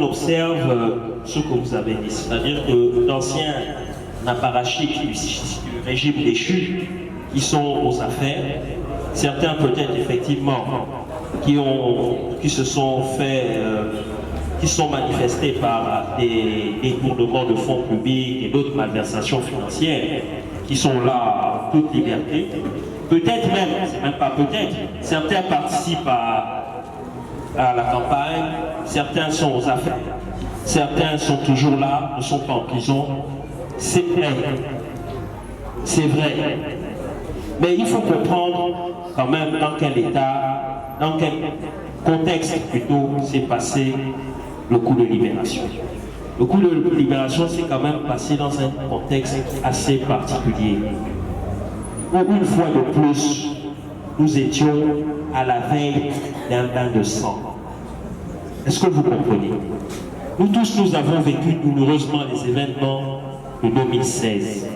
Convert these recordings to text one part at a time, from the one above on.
on observe ce que vous avez dit, c'est-à-dire que d'anciens apparatchiks du régime déchu qui sont aux affaires, certains peut-être effectivement qui se sont fait, qui sont manifestés par des détournements de fonds publics et d'autres malversations financières, qui sont là en toute liberté. Peut-être même, c'est même pas peut-être, certains participent à la campagne, certains sont aux affaires, certains sont toujours là, ne sont pas en prison. C'est vrai. C'est vrai. Mais il faut comprendre quand même dans quel état, dans quel contexte plutôt s'est passé le coup de libération. Le coup de libération s'est quand même passé dans un contexte assez particulier. Où une fois de plus, nous étions à la veille d'un bain de sang. Est-ce que vous comprenez? Nous tous, nous avons vécu douloureusement les événements de 2016.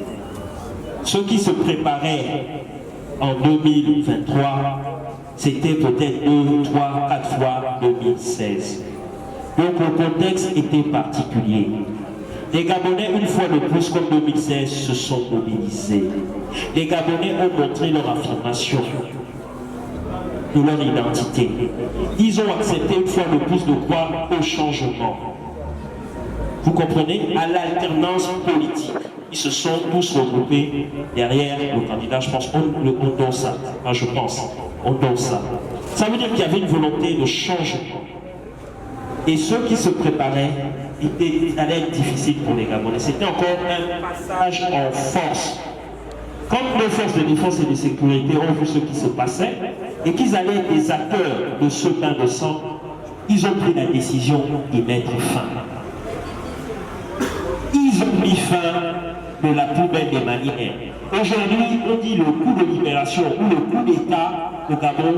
Ceux qui se préparaient en 2023, c'était peut-être 2, 3, 4 fois 2016. Donc le contexte était particulier. Les Gabonais, une fois de plus, comme 2016, se sont mobilisés. Les Gabonais ont montré leur affirmation de leur identité. Ils ont accepté une fois de plus de croire au changement. Vous comprenez? À l'alternance politique. Ils se sont tous regroupés derrière le candidat, je pense, Ondosa. Je pense, Ondosa. Ça veut dire qu'il y avait une volonté de changement. Et ceux qui se préparaient, allait être difficile pour les Gabonais. C'était encore un passage en force. Quand nos forces de défense et de sécurité ont vu ce qui se passait et qu'ils allaient être des acteurs de ce bain de sang, ils ont pris la décision d'y mettre fin. Ils ont mis fin de la poubelle des manières. Aujourd'hui, on dit le coup de libération ou le coup d'État au Gabon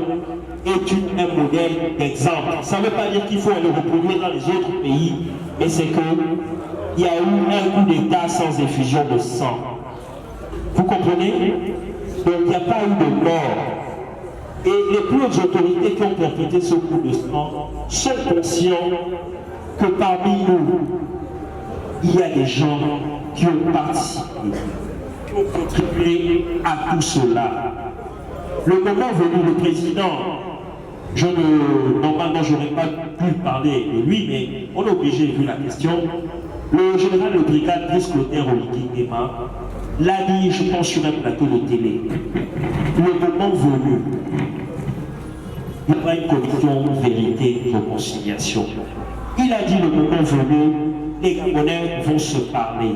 est un modèle d'exemple. Ça ne veut pas dire qu'il faut le reproduire dans les autres pays, mais c'est qu'il y a eu un coup d'État sans effusion de sang. Vous comprenez? Donc il n'y a pas eu de mort. Et les plus hautes autorités qui ont perpétré ce coup de sang sont conscients que parmi nous, il y a des gens qui ont participé, qui ont contribué à tout cela. Le moment venu, le président, normalement je n'aurais pas pu parler de lui, mais on est obligé, vu la question, le général de brigade Brice Clotaire Oligui-Nguema l'a dit, je pense, sur un plateau de télé. Le moment venu, il y aura une commission vérité et réconciliation. Il a dit le moment venu, les Gabonais vont se parler.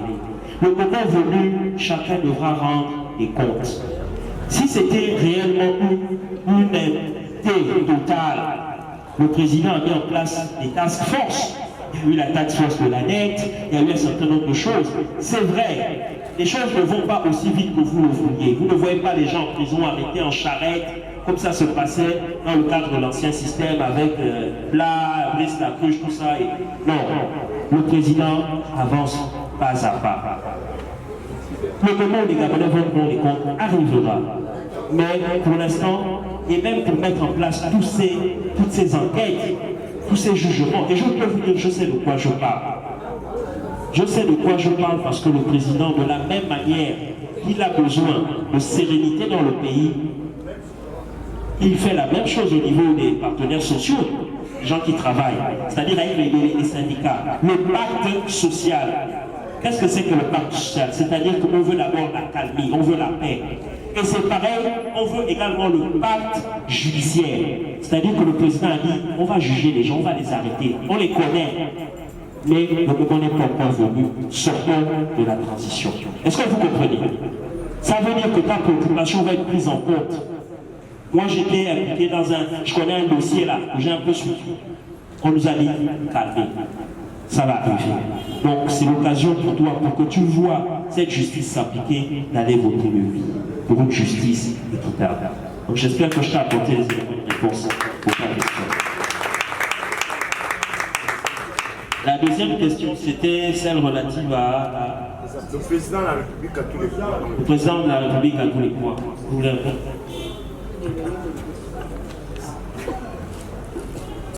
Le moment venu, chacun devra rendre des comptes. Si c'était réellement une unité totale, le président a mis en place des task force. Il y a eu la task force de la dette, il y a eu un certain nombre de choses. C'est vrai, les choses ne vont pas aussi vite que vous le vouliez. Vous ne voyez pas les gens en prison arrêtés en charrette, comme ça se passait dans le cadre de l'ancien système avec la Brice Lacruche, tout ça. Non, le président avance pas à pas. Le moment où les Gabonais vont prendre les comptes arrivera. Mais pour l'instant, et même pour mettre en place toutes ces enquêtes, tous ces jugements, et je peux vous dire, je sais de quoi je parle. Je sais de quoi je parle parce que le président, de la même manière qu'il a besoin de sérénité dans le pays, il fait la même chose au niveau des partenaires sociaux, les gens qui travaillent, c'est-à-dire avec les syndicats. Le pacte social. Qu'est-ce que c'est que le pacte social? C'est-à-dire qu'on veut d'abord la calmie, on veut la paix. Et c'est pareil, on veut également le pacte judiciaire. C'est-à-dire que le président a dit, on va juger les gens, on va les arrêter, on les connaît. Mais le moment n'est pas encore venu, sortons de la transition. Est-ce que vous comprenez? Ça veut dire que ta préoccupation va être prise en compte. Moi j'étais impliqué dans je connais un dossier là, que j'ai un peu suivi. On nous a dit, calmez. Ça va arriver. Donc c'est l'occasion pour toi, pour que tu vois cette justice s'appliquer, d'aller voter le oui. Pour une justice équitable. Donc j'espère que je t'ai apporté les éléments de réponse pour ta question. La deuxième question, c'était celle relative à... Le président de la République à tous les points. Le président de la République à tous les points.